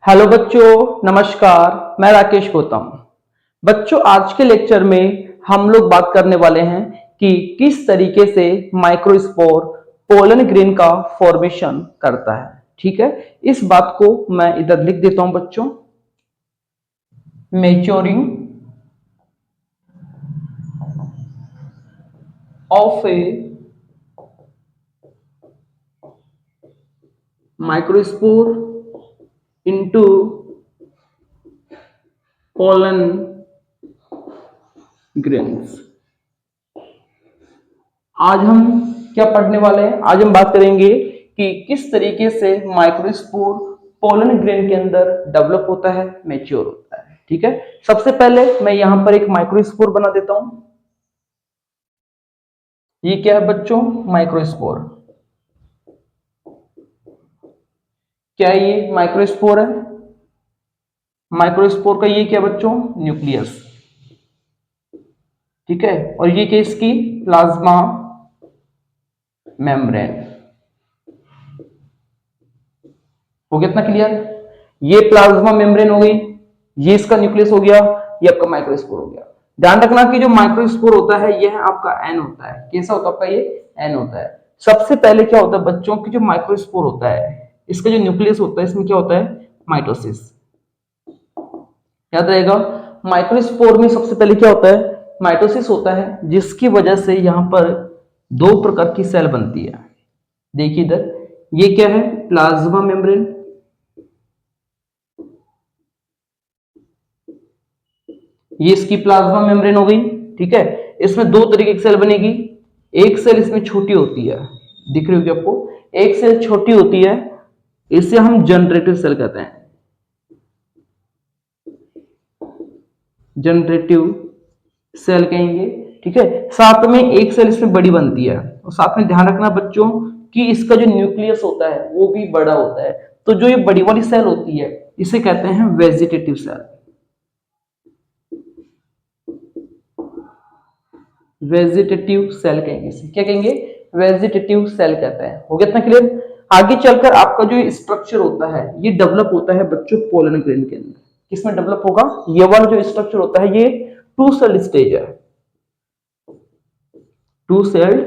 Hello बच्चों, नमस्कार। मैं राकेश गौतम। बच्चों, आज के लेक्चर में हम लोग बात करने वाले हैं कि किस तरीके से माइक्रोस्पोर पोलन ग्रेन का फॉर्मेशन करता है। ठीक है, इस बात को मैं इधर लिख देता हूं बच्चों। Maturing of A microspore into pollen grains. आज हम क्या पढ़ने वाले हैं? आज हम बात करेंगे कि किस तरीके से माइक्रोस्पोर पोलन ग्रेन के अंदर डेवलप होता है, मैच्योर होता है। ठीक है, सबसे पहले मैं यहां पर एक माइक्रोस्पोर बना देता हूं। ये क्या है बच्चों? माइक्रोस्पोर। क्या ये माइक्रोस्पोर है? माइक्रोस्पोर का ये क्या बच्चों? न्यूक्लियस। ठीक है, और ये क्या इसकी? Plasma membrane. हो गया इतना क्लियर? ये प्लाज्मा मेम्ब्रेन हो गई, ये इसका न्यूक्लियस हो गया, ये आपका माइक्रोस्पोर हो गया। ध्यान रखना कि जो माइक्रोस्पोर होता है यह आपका एन होता है। कैसा होता है आपका? ये एन होता है। सबसे पहले क्या होता है बच्चों की, जो माइक्रोस्पोर होता है इसका जो न्यूक्लियस होता है इसमें क्या होता है? माइटोसिस। याद रहेगा, माइक्रोस्पोर में सबसे पहले क्या होता है? माइटोसिस होता है, जिसकी वजह से यहां पर दो प्रकार की सेल बनती है। देखिए इधर, ये क्या है? Plasma membrane. ये इसकी प्लाज्मा मेम्ब्रेन हो गई। ठीक है, इसमें दो तरीके की सेल बनेगी। एक सेल इसमें छोटी होती है, दिख रही होगी आपको। एक सेल छोटी होती है, इसे हम जनरेटिव सेल कहते हैं। जनरेटिव सेल कहेंगे। ठीक है, साथ में एक सेल इसमें बड़ी बनती है, और साथ में ध्यान रखना बच्चों कि इसका जो न्यूक्लियस होता है वो भी बड़ा होता है। तो जो ये बड़ी वाली सेल होती है इसे कहते हैं वेजिटेटिव सेल। वेजिटेटिव सेल कहेंगे इसे। क्या कहेंगे? वेजिटेटिव सेल कहते हैं। हो गया इतना क्लियर? आगे चलकर आपका जो स्ट्रक्चर होता है ये डेवलप होता है बच्चों पोलन ग्रेन के अंदर। किसमें डेवलप होगा? ये वाला जो स्ट्रक्चर होता है ये टू सेल स्टेज है। टू सेल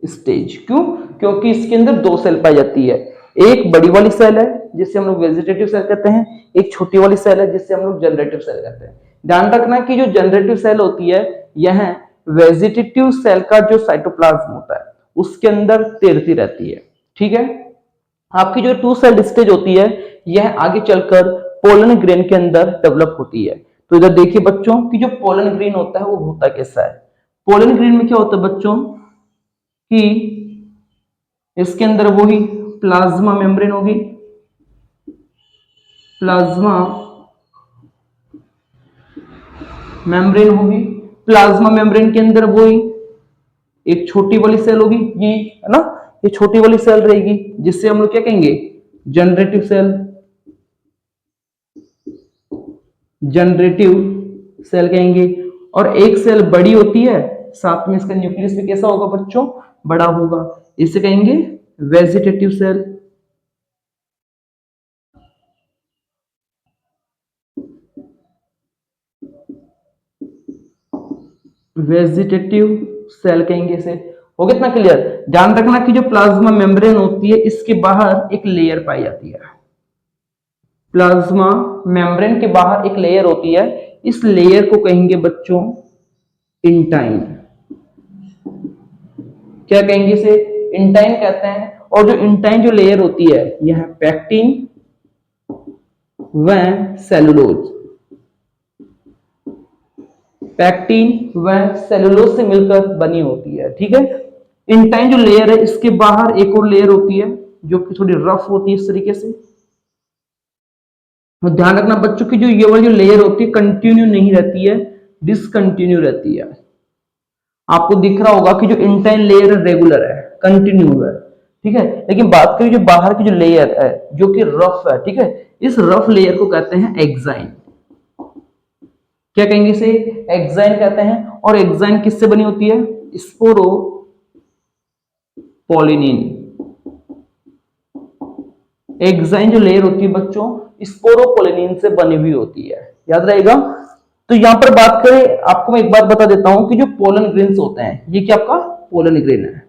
स्टेज क्यों? क्योंकि इसके अंदर दो सेल पाई जाती है। एक बड़ी वाली सेल है जिससे हम लोग वेजिटेटिव सेल कहते हैं, एक छोटी वाली सेल है जिससे हम लोग जनरेटिव सेल कहते हैं। ध्यान रखना कि जो जनरेटिव सेल होती है यह वेजिटेटिव सेल का जो साइटोप्लाज्म होता है उसके अंदर तैरती रहती है। ठीक है, आपकी जो टू सेल स्टेज होती है यह आगे चलकर पोलन ग्रेन के अंदर डेवलप होती है। तो इधर देखिए बच्चों कि जो पोलन ग्रेन होता है वो होता कैसा है। पोलन ग्रेन में क्या होता है बच्चों कि इसके अंदर वही प्लाज्मा मेम्ब्रेन होगी। प्लाज्मा मेम्ब्रेन होगी। प्लाज्मा मेम्ब्रेन के अंदर वही एक छोटी वाली सेल होगी, ये है ना, ये छोटी वाली सेल रहेगी जिससे हम लोग क्या कहेंगे? Generative cell. जनरेटिव सेल कहेंगे। और एक सेल बड़ी होती है, साथ में इसका न्यूक्लियस भी कैसा होगा बच्चों? बड़ा होगा। इसे कहेंगे वेजिटेटिव सेल। वेजिटेटिव सेल कहेंगे इसे। हो गया इतना क्लियर? ध्यान रखना कि जो प्लाज्मा मेम्ब्रेन होती है इसके बाहर एक लेयर पाई जाती है। प्लाज्मा मेम्ब्रेन के बाहर एक लेयर होती है, इस लेयर को कहेंगे बच्चों इंटाइन। क्या कहेंगे इसे? इंटाइन कहते हैं। और जो इंटाइन जो लेयर होती है यह पैक्टिन व सेलुलोज, पैक्टिन व सेलुलोज से मिलकर बनी होती है। ठीक है, इंटाइन जो लेयर है इसके बाहर एक और लेयर होती है जो कि थोड़ी रफ होती है इस तरीके से। तो ध्यान रखना बच्चों की जो ये वाली जो लेयर होती है कंटिन्यू नहीं रहती है, डिसकंटिन्यू रहती है। आपको दिख रहा होगा कि जो इंटाइन लेयर रेगुलर है, कंटिन्यू है। ठीक है, लेकिन बात करें जो बाहर की जो लेयर है जो कि रफ है, ठीक है, इस रफ लेयर को कहते हैं एक्साइन। क्या कहेंगे इसे? एक्साइन कहते हैं। और एक्साइन किससे बनी होती है? स्पोरो पॉलिनिन। एग्जाइन जो लेयर होती है बच्चों स्पोरोपोलिनिन से बनी हुई होती है, याद रहेगा। तो यहां पर बात करें, आपको मैं एक बात बता देता हूं कि जो पोलन ग्रेन्स होते हैं, ये क्या आपका पोलन ग्रेन है,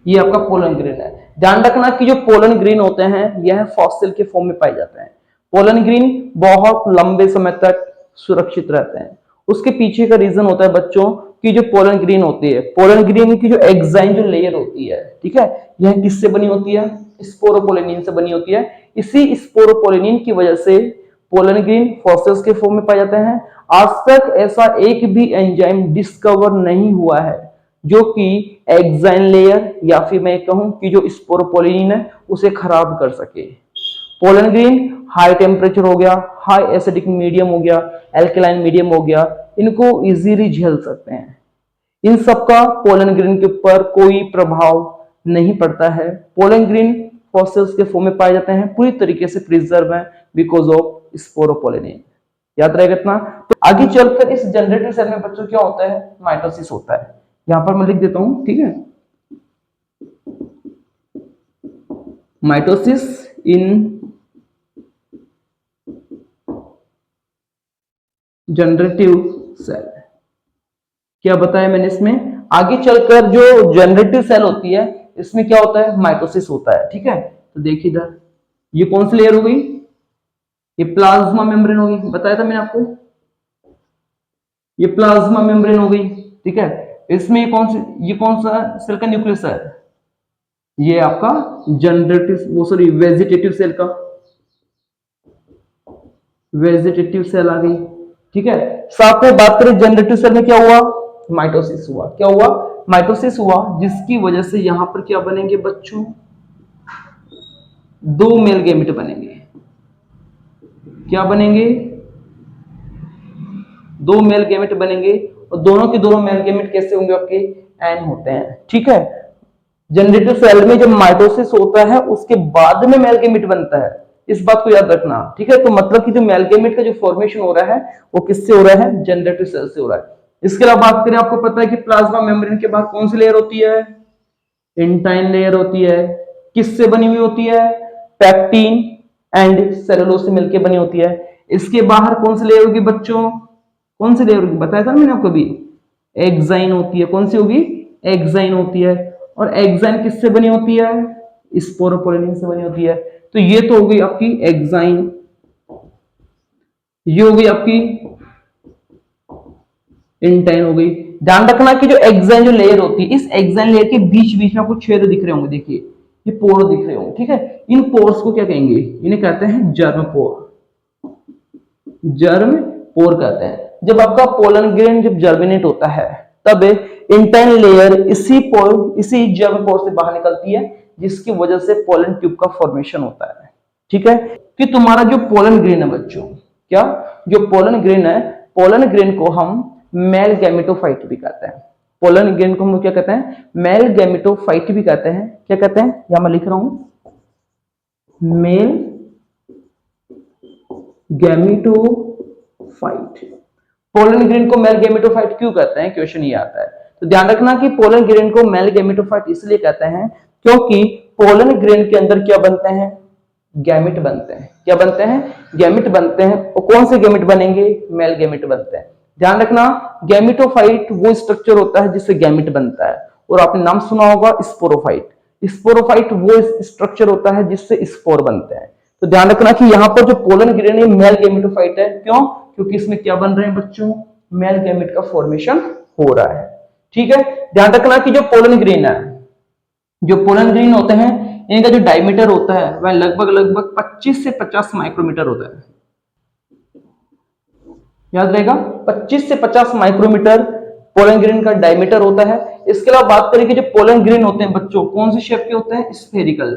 ये आपका पोलन ग्रेन है। ध्यान रखना कि जो पोलन ग्रेन होते हैं यह फॉसिल के फॉर्म में पाए जाते हैं। पोलन ग्रेन बहुत लंबे समय तक सुरक्षित रहते हैं। उसके पीछे का रीजन होता है बच्चों कि जो पोलन ग्रेन होती है, पोलन ग्रेन की जो एग्जाइन जो लेयर होती है, ठीक है, यह किससे बनी होती है, स्पोरोपोलिनिन से बनी होती है। इसी स्पोरोपोलिनिन की वजह से पोलन ग्रेन फॉसिल्स के फॉर्म में पाए जाते हैं। आज तक ऐसा एक भी एंजाइम डिस्कवर नहीं हुआ है जो कि एग्जाइन लेयर या फिर मैं कहूं कि जो स्पोरोपोलिनिन है उसे खराब कर सके। पोलन ग्रेन हाई टेम्परेचर हो गया, हाई एसिडिक मीडियम हो गया, एल्कलाइन मीडियम हो गया, इनको इजीली झेल सकते हैं। इन सबका पोलन ग्रेन के ऊपर कोई प्रभाव नहीं पड़ता है। पोलन ग्रेन फॉसिल्स के फॉर्म में पाए जाते हैं, पूरी तरीके से प्रिजर्व है बिकॉज ऑफ स्पोरोपोलिनिन। याद रहेगा इतना। तो आगे चलकर इस जनरेटिव सेल में बच्चों क्या होता है, माइटोसिस होता है। यहां पर मैं लिख देता हूं, ठीक है, माइटोसिस इन जनरेटिव सेल। क्या बताया मैंने इसमें, आगे चलकर जो जनरेटिव सेल होती है इसमें क्या होता है, माइटोसिस होता है, ठीक है। तो देखिए इधर ये कौन सी लेयर हो गई, ये प्लाज्मा मेम्ब्रेन हो गई, बताया था मैंने आपको, ये प्लाज्मा मेम्ब्रेन हो गई, ठीक है। इसमें ये कौन सा सेल का न्यूक्लियस है, ये आपका जनरेटिव वो सॉरी वेजिटेटिव सेल का, वेजिटेटिव सेल आ गई, ठीक है। साथ में बात करें जनरेटिव सेल में क्या हुआ, माइटोसिस हुआ। क्या हुआ, माइटोसिस हुआ, जिसकी वजह से यहां पर क्या बनेंगे बच्चों, दो मेल गैमेट बनेंगे। क्या बनेंगे, दो मेल गैमेट बनेंगे, और दोनों के दोनों मेल गैमेट कैसे होंगे, आपके एन होते हैं, ठीक है। जनरेटिव सेल में जब माइटोसिस होता है उसके बाद में मेल गैमेट बनता है, इस बात को याद रखना, ठीक है। तो मतलब कि जो मेल गैमेट का जो फॉर्मेशन हो रहा है वो किससे हो रहा है, जनरेटिव सेल से हो रहा है। इसके अलावा बात करें, आपको पता है कि प्लाज्मा मेम्ब्रेन के बाद कौन सी लेयर होती है, इंटाइन लेयर होती है। किससे बनी हुई होती है, पैक्टिन एंड सेलुलोज से मिलकर बनी होती है। इसके बाहर कौन सी लेयर होगी बच्चों, कौन सी लेयर होगी, बताया था मैंने आपको अभी, एक्साइन होती है। कौन सी होगी, एक्साइन होती है। और एक्साइन किससे बनी होती है, स्पोरोपोलिनिन से बनी होती है। तो ये तो हो गई आपकी एक्साइन, ये हो गई आपकी इंटाइन हो गई। ध्यान रखना कि जो एक्साइन जो लेयर होती है, इस एक्साइन लेयर के बीच बीच में आपको छेद दिख रहे होंगे, देखिए ये पोर दिख रहे होंगे, ठीक है। इन पोर्स को क्या कहेंगे, इन्हें कहते हैं जर्म पोर, जर्म पोर कहते हैं। जब आपका पोलन ग्रेन जब जर्मिनेट होता है तब इंटाइन लेयर इसी जर्म पोर से बाहर निकलती है, जिसकी वजह से पोलन ट्यूब का फॉर्मेशन होता है, ठीक है। कि तुम्हारा जो पोलन ग्रेन है बच्चों, क्या जो पोलन ग्रेन है, पोलन ग्रेन को हम मेल गैमेटोफाइट भी कहते हैं। पोलन ग्रेन को हम क्या कहते हैं, मेल गैमेटोफाइट भी कहते हैं। क्या कहते हैं, यहां मैं लिख रहा हूं, मेल गैमेटोफाइट। पोलन ग्रेन को मेल गैमेटोफाइट क्यों कहते हैं, क्वेश्चन ये आता है। तो ध्यान रखना कि पोलन ग्रेन को मेल गैमेटोफाइट इसलिए कहते हैं क्योंकि पोलन ग्रेन के अंदर क्या बनते हैं, गैमेट बनते हैं। क्या बनते हैं, गैमेट बनते हैं। और कौन से गैमेट बनेंगे, मेल गैमेट बनते हैं। ध्यान रखना, गैमेटोफाइट वो स्ट्रक्चर होता है जिससे गैमेट बनता है। और आपने नाम सुना होगा स्पोरोफाइट, स्पोरोफाइट वो स्ट्रक्चर होता है जिससे स्पोर बनते हैं। तो ध्यान रखना कि यहाँ पर जो पोलन ग्रेन है मेल गैमेटोफाइट है, क्यों, क्योंकि इसमें क्या बन रहे हैं बच्चों, मेल गैमेट का फॉर्मेशन हो रहा है, ठीक है। ध्यान रखना कि जो पोलन ग्रेन है, जो पोलन ग्रेन होते हैं, इनका जो डायमीटर होता है वह लगभग 25 से 50 माइक्रोमीटर होता है। याद रहेगा, 25 से 50 माइक्रोमीटर पोलन ग्रेन का डायमीटर होता है। इसके अलावा बात करें कि जो पोलन ग्रेन होते हैं बच्चों, कौन सी शेप के होते हैं, spherical.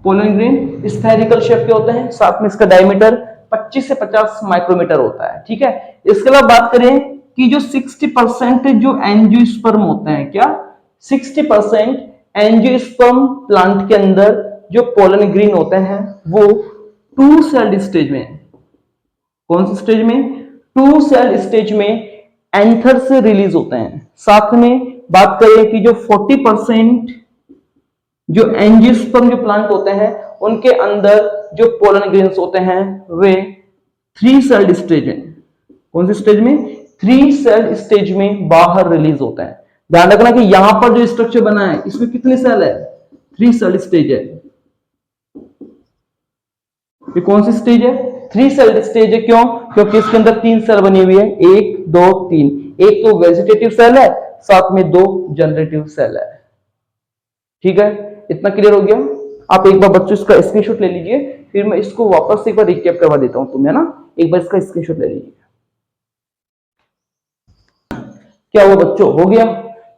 Pollen grain spherical shape के होते हैं, साथ में इसका डायमीटर 25 से 50 माइक्रोमीटर होता है, ठीक है। इसके अलावा बात करें कि जो 60% जो एंजियोस्पर्म होते हैं, क्या 60% एंजियोस्पर्म प्लांट के अंदर जो पोलन ग्रेन होते हैं वो 2 सेल्ड स्टेज में, कौन से स्टेज में, 2 सेल्ड स्टेज में एंथर से रिलीज होते हैं। साथ में बात करें कि जो 40% जो एंजियोस्पर्म जो प्लांट होते हैं उनके अंदर जो पोलन ग्रेन्स होते हैं वे 3 सेल्ड स्टेज में, कौन से स्टेज में, 3 सेल्ड स्टेज में बाहर रिलीज होते हैं। ध्यान रखना कि यहां पर जो स्ट्रक्चर बना है इसमें कितने सेल है, 3 सेल्ड स्टेज है। ये कौन सी स्टेज है, 3 सेल्ड स्टेज है। क्यों, क्योंकि इसके अंदर 3 सेल बनी हुई है, 1 2 3। एक तो वेजिटेटिव सेल है, साथ में 2 जनरेटिव सेल है। ठीक है, इतना क्लियर हो गया। आप एक बार बच्चों इसका स्क्रीनशॉट ले लीजिए, फिर मैं इसको वापस एक बार रिकैप करवा देता हूं तुम्हें ना, एक बार इसका स्क्रीनशॉट ले लीजिए। क्या हुआ बच्चों, हो गया।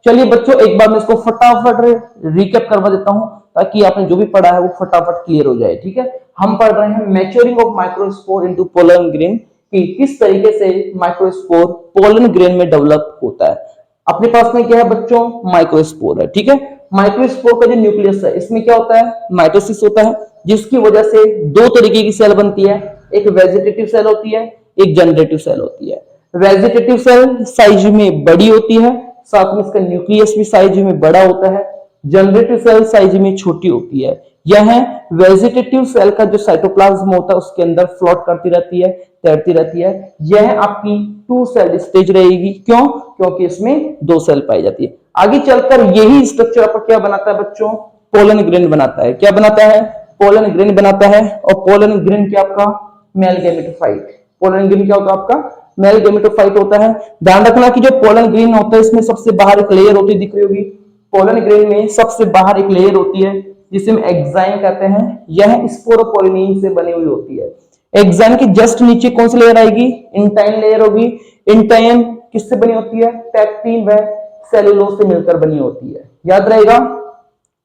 चलिए बच्चों एक बार मैं इसको फटाफट रिकैप करवा देता हूं ताकि आपने जो भी पढ़ा है वो फटाफट क्लियर हो जाए। ठीक है, हम पढ़ रहे हैं maturing of microspore into pollen grain, कि किस तरीके से माइक्रोस्पोर पोलन ग्रेन में डेवलप होता है। अपने पास में क्या है बच्चों, माइक्रोस्पोर है। ठीक है, माइक्रोस्पोर का जो न्यूक्लियस है इसमें क्या होता है, माइटोसिस होता है, जिसकी वजह से 2 तरीके की सेल बनती है, एक वेजिटेटिव सेल होती है, एक जनरेटिव सेल होती है। वेजिटेटिव सेल साइज में बड़ी होती है, साथ में इसका न्यूक्लियस भी साइज में बड़ा होता है। जनरेटिव सेल साइज में छोटी होती है। यह वेजिटेटिव सेल का जो साइटोप्लाज्म होता है उसके अंदर फ्लोट करती रहती है, तैरती रहती है। यह आपकी 2 सेल स्टेज रहेगी। क्यों, क्योंकि इसमें 2 सेल पाई जाती है। आगे चलकर यही स्ट्रक्चर आपका क्या बनाता है बच्चों, पोलन ग्रेन बनाता है। क्या बनाता है, पोलन ग्रेन बनाता है। और पोलन ग्रेन क्या आपका, मेल गैमेटोफाइट। पोलन ग्रेन क्या होता है आपका, मेल गैमेटोफाइट होता है। ध्यान रखना कि जो पोलन ग्रेन होता है इसमें सबसे बाहर एक लेयर होती है, दिख रही होगी। पोलन ग्रेन में सबसे बाहर एक लेयर होती है जिसे हम एक्साइन कहते हैं। यह स्पोरोपोलिन से बनी हुई होती है। एक्साइन के जस्ट नीचे कौन सी लेयर आएगी, इंटाइन लेयर होगी। इंटाइन किससे बनी होती है, पैक्टिन व सेलुलोज से मिलकर बनी होती है। याद रहेगा।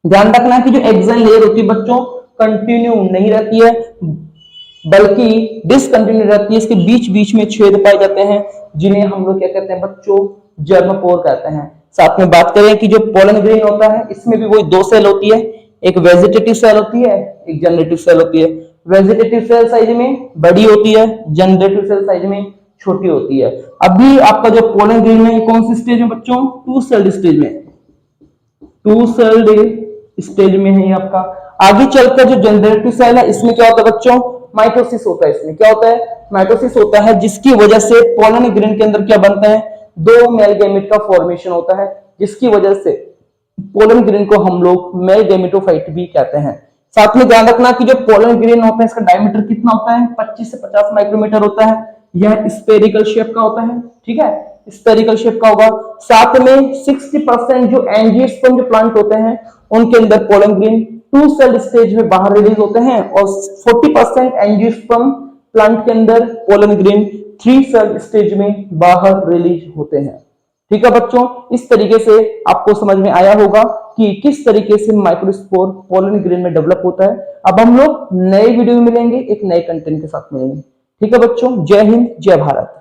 ध्यान रखना कि जो एक्साइन लेयर होती है बच्चों कंटिन्यू नहीं रहती है बल्कि डिसकंटिन्यू रहती है। इसके बीच बीच में छेद पाए जाते हैं जिन्हें हम लोग क्या कहते हैं बच्चों, जर्मपोर कहते हैं। साथ में बात करें कि जो पोलन ग्रेन होता है इसमें भी वही 2 सेल होती है, एक वेजिटेटिव सेल होती है, एक जनरेटिव सेल होती है। वेजिटेटिव सेल साइज में बड़ी होती है, जनरेटिव सेल साइज में छोटी होती है। अभी आपका जो पोलन ग्रेन है कौन सी स्टेज में बच्चों, 2 सेल्ड स्टेज में, 2 सेल्ड स्टेज में है ये आपका। आगे चलकर जो जनरेटिव सेल है इसमें क्या होता है बच्चों, माइटोसिस होता है। इसमें क्या होता है, माइटोसिस होता है, जिसकी वजह से पोलन ग्रेन के अंदर क्या बनता है, 2 मेल गैमेट का फॉर्मेशन होता है, जिसकी वजह से पोलन ग्रेन को हम लोग मेल गैमेटोफाइट भी कहते हैं। साथ में ध्यान रखना कि जो पोलन ग्रेन होता है इसका डायमीटर कितना होता है, 25 से 50 माइक्रोमीटर होता है। यह स्फेरिकल शेप का होता है। ठीक है, स्फेरिकल शेप का होगा। साथ में 60% जो एंजियोस्पर्म जो प्लांट होते हैं उनके अंदर पोलन ग्रेन 2 सेल स्टेज में बाहर रिलीज होते हैं और 40% एंजियोस्पर्म प्लांट के अंदर पोलन ग्रेन 3 सेल स्टेज में बाहर रिलीज होते हैं। ठीक है बच्चों, इस तरीके से आपको समझ में आया होगा कि किस तरीके से माइक्रोस्पोर पोलन ग्रेन में डेवलप होता है। अब हम लोग नए वीडियो में मिलेंगे, एक नए कंटेंट के साथ मिलेंगे। ठीक है बच्चों, जय हिंद जय भारत।